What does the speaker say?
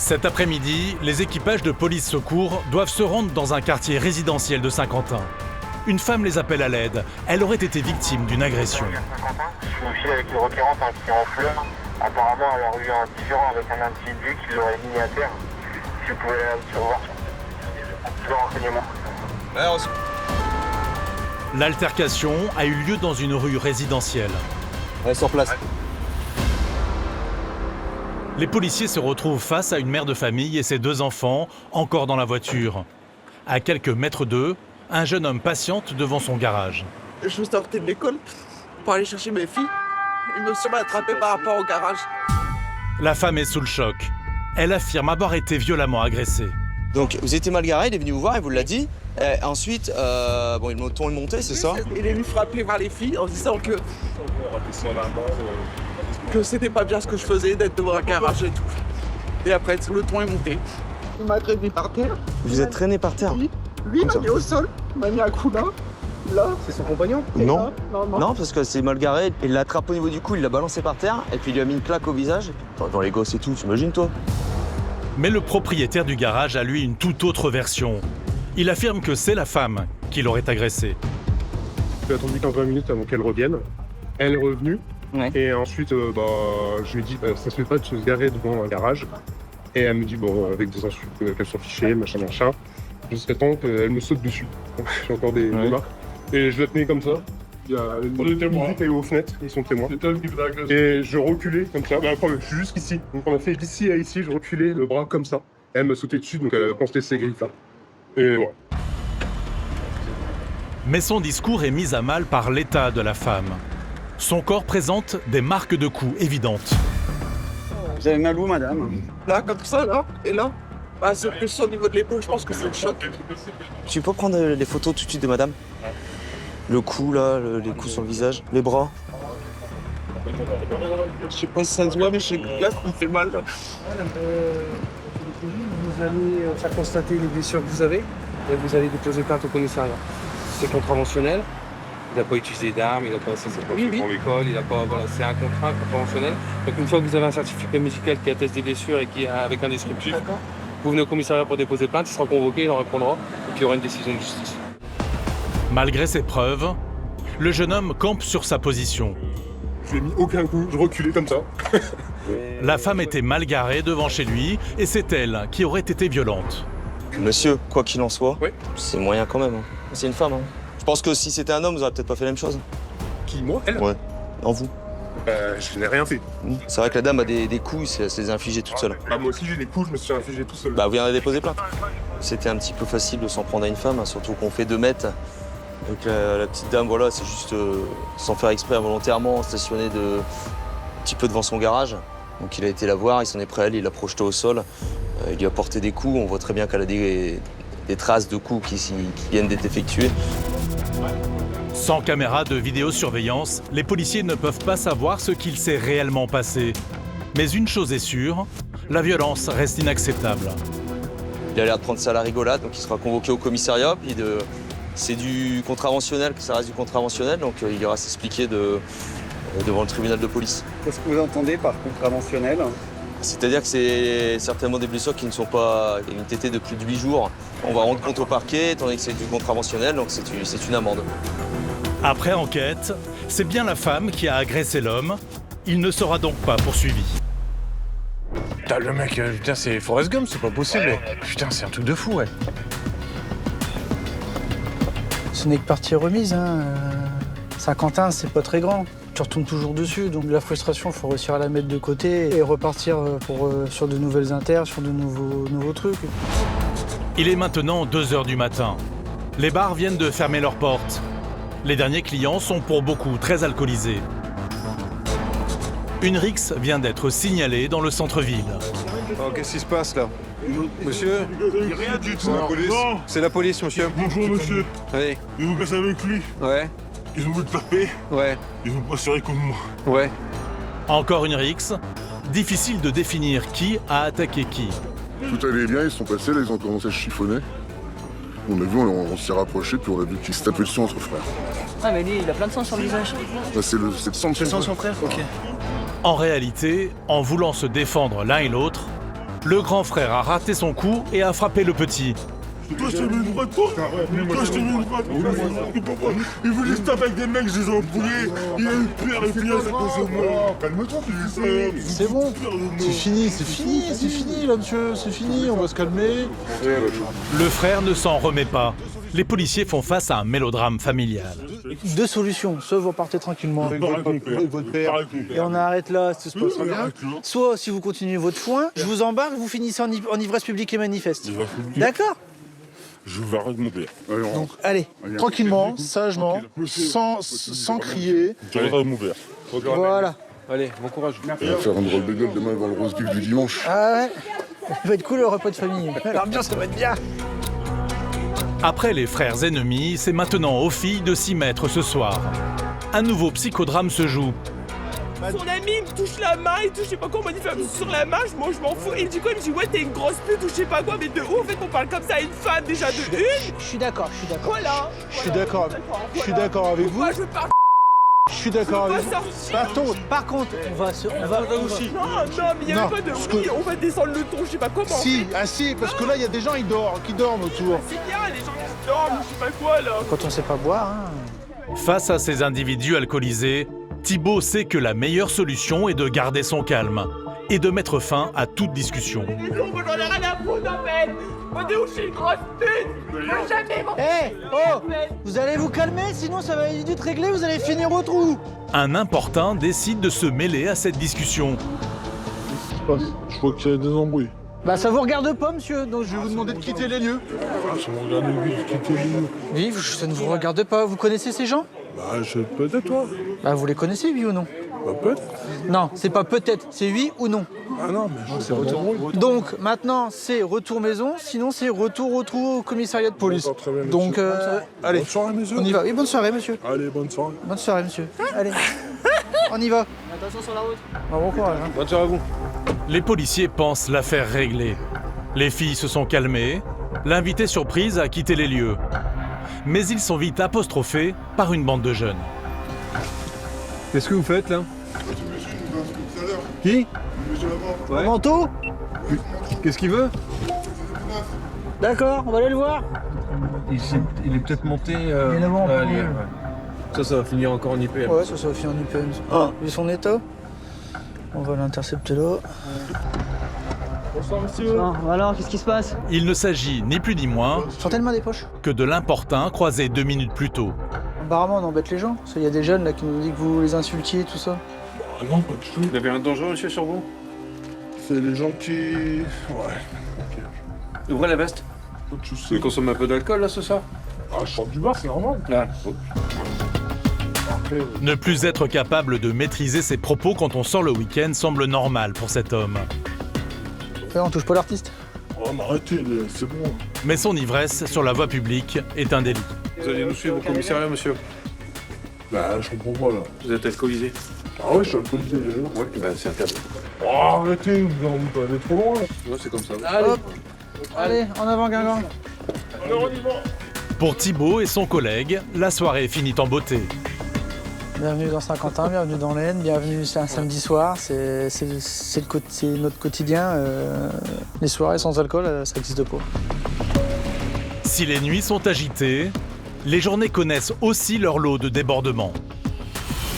Cet après-midi, les équipages de police secours doivent se rendre dans un quartier résidentiel de Saint-Quentin. Une femme les appelle à l'aide. Elle aurait été victime d'une agression. Je suis aussi avec une requérante qui est en fleurs. Apparemment, elle aurait eu un différend avec un individu qui l'aurait mis à terre. Si vous pouvez aller voir le renseignement. L'altercation a eu lieu dans une rue résidentielle. Reste sur place. Les policiers se retrouvent face à une mère de famille et ses 2 enfants, encore dans la voiture. À quelques mètres d'eux, un jeune homme patiente devant son garage. Je sortais de l'école pour aller chercher mes filles. Ils me sont attrapés par rapport au garage. La femme est sous le choc. Elle affirme avoir été violemment agressée. Donc vous étiez mal garé, il est venu vous voir, il vous l'a dit. Et ensuite, le ton est monté, c'est ça? Il est venu frapper par les filles en disant que c'était pas bien ce que je faisais d'être devant un garage et tout. Et après, le ton est monté. Il m'a traîné par terre. Vous êtes traîné par terre? Lui, il m'a mis au sol. Il m'a mis un coup là. Là. C'est son compagnon? Non. Non, parce que c'est mal garé. Il l'a attrapé au niveau du cou, il l'a balancé par terre, et puis il lui a mis une claque au visage. Dans les gosses et tout, t'imagines toi? Mais le propriétaire du garage a lui une toute autre version. Il affirme que c'est la femme qui l'aurait agressé. J'ai attendu 15-20 minutes avant qu'elle revienne. Elle est revenue. Ouais. Et ensuite, je lui ai dit, ça se fait pas de se garer devant un garage. Et elle me dit, avec des insultes qu'elle s'en fichait, machin. Jusqu'à temps qu'elle me saute dessus. J'ai encore des marques. Et je la tenais comme ça. Il y a une témoins qui est aux fenêtres, ils sont témoins. Et je reculais comme ça. Je suis jusqu'ici. Donc on a fait d'ici à ici, je reculais le bras comme ça. Elle me sautait dessus, donc elle a pensé ses griffes là. Et ouais. Mais son discours est mis à mal par l'état de la femme. Son corps présente des marques de coups évidentes. Vous avez mal où, madame? Là, comme ça, là, et là. C'est plus au niveau de l'épaule, je pense que c'est le choc. Tu peux prendre les photos tout de suite de madame? Le cou, là, les coups sur le visage, les bras. Je sais pas si ça se voit, mais je sais que là, ça me fait mal. Vous allez faire constater les blessures que vous avez et vous allez déposer plainte au commissariat. C'est contraventionnel. Il n'a pas utilisé d'armes, il n'a pas passé ses profils pour l'école, il a pas. Voilà, c'est un contrat contraventionnel. Donc une fois que vous avez un certificat médical qui atteste des blessures et qui est avec un descriptif, vous venez au commissariat pour déposer plainte, il sera convoqué, il en répondra, et puis il y aura une décision de justice. Malgré ces preuves, le jeune homme campe sur sa position. Je lui ai mis aucun coup, je reculais comme ça. La femme était mal garée devant chez lui et c'est elle qui aurait été violente. Monsieur, quoi qu'il en soit, Oui. c'est moyen quand même. Hein. C'est une femme. Hein. Je pense que si c'était un homme, vous auriez peut-être pas fait la même chose. Qui, moi? Elle? Ouais. En vous. Je n'ai rien fait. C'est vrai que la dame a des coups, c'est les infligé toute seule. Moi aussi j'ai des coups, je me suis infligé tout seul. Vous viendrez déposer plainte. C'était un petit peu facile de s'en prendre à une femme, hein, surtout qu'on fait 2 mètres. Donc la petite dame, voilà, c'est juste sans faire exprès, involontairement, stationné un petit peu devant son garage. Donc il a été la voir, il s'en est pris à elle, il l'a projetée au sol. Il lui a porté des coups, on voit très bien qu'elle a des traces de coups qui viennent d'être effectués. Sans caméra de vidéosurveillance, les policiers ne peuvent pas savoir ce qu'il s'est réellement passé. Mais une chose est sûre, la violence reste inacceptable. Il a l'air de prendre ça à la rigolade, donc il sera convoqué au commissariat. Puis c'est du contraventionnel, que ça reste du contraventionnel, donc il ira s'expliquer devant le tribunal de police. Qu'est-ce que vous entendez par contraventionnel? C'est-à-dire que c'est certainement des blessures qui ne sont pas une TT de plus de 8 jours. On va rendre compte au parquet, étant donné que c'est du contraventionnel, donc c'est une amende. Après enquête, c'est bien la femme qui a agressé l'homme. Il ne sera donc pas poursuivi. Putain, le mec, c'est Forrest Gump, c'est pas possible. Putain, c'est un truc de fou, ouais. Ce n'est que partie remise. Saint-Quentin, c'est pas très grand. Tu retombes toujours dessus, donc la frustration, il faut réussir à la mettre de côté et repartir sur de nouvelles inters, sur de nouveaux trucs. Il est maintenant 2h du matin. Les bars viennent de fermer leurs portes. Les derniers clients sont pour beaucoup très alcoolisés. Une rixe vient d'être signalée dans le centre-ville. Oh, qu'est-ce qui se passe là? Monsieur? Rien du tout. C'est la police. C'est la police, monsieur. Bonjour monsieur. Oui. Ils ont cassé avec lui. Ouais. Ils ont voulu le taper. Ouais. Ils ont pas serré comme moi. Ouais. Encore une rixe. Difficile de définir qui a attaqué qui. Tout allait bien, ils sont passés, là ils ont commencé à chiffonner. On a vu, on s'est rapproché, puis on a vu qu'ils se tapaient dessus entre frères. Ah mais lui, il a plein de sang sur le visage. C'est le sang de son frère. Ok. En réalité, en voulant se défendre l'un et l'autre, Le grand frère a raté son coup et a frappé le petit. Toi, je t'ai mis une droite, toi. Toi, je t'ai mis une droite. Il voulait se taper avec des mecs, je les ai embrouillés. Il a eu peur et puis à cause de moi. Calme-toi, C'est bon, c'est fini là, monsieur, c'est fini, on va se calmer. Le frère ne s'en remet pas. Les policiers font face à un mélodrame familial. Deux solutions. Soit vous repartez tranquillement avec votre père. et on arrête là, tout se passe bien. Soit si vous continuez votre foin, je vous embarque, vous finissez en ivresse publique et manifeste. D'accord? Je vais arrêter mon père. Donc allez. Tranquillement, sagement, sans crier. J'arrêterai mon père. Voilà. Allez, bon courage. On va faire un drôle de gueule demain avant le rose beef du dimanche. Ah ouais. Ça va être cool le repas de famille. L'ambiance, ça va être bien. Après les frères ennemis, c'est maintenant aux filles de s'y mettre ce soir. Un nouveau psychodrame se joue. Son ami il me touche la main, il touche je sais pas quoi, on m'a dit fais sur la main, moi je m'en fous. Et il me dit quoi? Il me dit ouais t'es une grosse pute ou je sais pas quoi, mais de où en fait on parle comme ça à une femme déjà de une? Je suis d'accord. Voilà. Je suis d'accord avec vous. Moi je pars. Je suis d'accord avec vous. Par contre, on va. Non, mais il y avait pas de oui, on va descendre le ton, je sais pas comment. Si, parce que là il y a des gens qui dorment autour. C'est bien, les gens qui dorment, je sais pas quoi là. Quand on sait pas boire, hein. Face à ces individus alcoolisés, Thibaut sait que la meilleure solution est de garder son calme et de mettre fin à toute discussion. Moi j'en ai rien à foutre en fait. Moi de où je suis une grosse pute. Moi jamais mon. Vous allez vous calmer, sinon ça va vite régler, vous allez finir au trou. Un importun décide de se mêler à cette discussion. Je crois qu'il y a des embrouilles. Bah ça vous regarde pas, monsieur, donc je vais vous demander de quitter les lieux. Ça me regarde de quitter les lieux. Oui, ça ne vous regarde pas. Vous connaissez ces gens? Bah, peut-être toi. Bah vous les connaissez, oui ou non? Bah, peut-être. Non, c'est pas peut-être, c'est oui ou non. Ah non, mais c'est retour. Donc maintenant c'est retour maison, sinon c'est retour au trou au commissariat de police. Très bien, Donc allez, bonne soirée, monsieur. on y va. Oui, bonne soirée, monsieur. Allez, bonne soirée. Bonne soirée, monsieur. Allez, on y va. Attention sur la route. Bon courage. Hein. Bonne soirée à vous. Les policiers pensent l'affaire réglée. Les filles se sont calmées, l'invité surprise a quitté les lieux. Mais ils sont vite apostrophés par une bande de jeunes. Qu'est-ce que vous faites là? Qui? Ouais. Manteau? Qu'est-ce qu'il veut? D'accord, on va aller le voir. Il est peut-être monté. Il est là-bas en premier. Ça va finir encore en IPM. Ouais, ça va finir en IPM. Vu son état, on va l'intercepter là. Bonsoir monsieur. Alors, qu'est-ce qui se passe? Il ne s'agit ni plus ni moins Sortez le main des poches. que de l'importun croisé 2 minutes plus tôt. Apparemment, on embête les gens. Parce qu'il y a des jeunes là qui nous disent que vous les insultiez, tout ça. Ah non, pas du tout. Vous avez un danger, monsieur, sur vous? C'est les gens qui... Ouais. Ouvrez la veste. Vous consommez un peu d'alcool là ce soir? Ah, je sors du bar, c'est normal. Ah. Ne plus être capable de maîtriser ses propos quand on sort le week-end semble normal pour cet homme. On touche pas l'artiste. Oh, mais arrêtez, c'est bon. Mais son ivresse sur la voie publique est un délit. Vous allez nous suivre au commissariat, monsieur? Bah, je comprends pas là. Vous êtes alcoolisé? Ah ouais, je suis alcoolisé déjà. Ouais, bah c'est interdit. Oh, arrêtez, vous allez trop loin là. Ouais, c'est comme ça. Allez, en avant, Guingamp. Alors on y va. Pour Thibaut et son collègue, la soirée finit en beauté. Bienvenue dans Saint-Quentin, bienvenue dans l'Aisne, bienvenue, c'est un samedi soir, c'est notre quotidien. Les soirées sans alcool, ça n'existe pas. Si les nuits sont agitées, les journées connaissent aussi leur lot de débordements.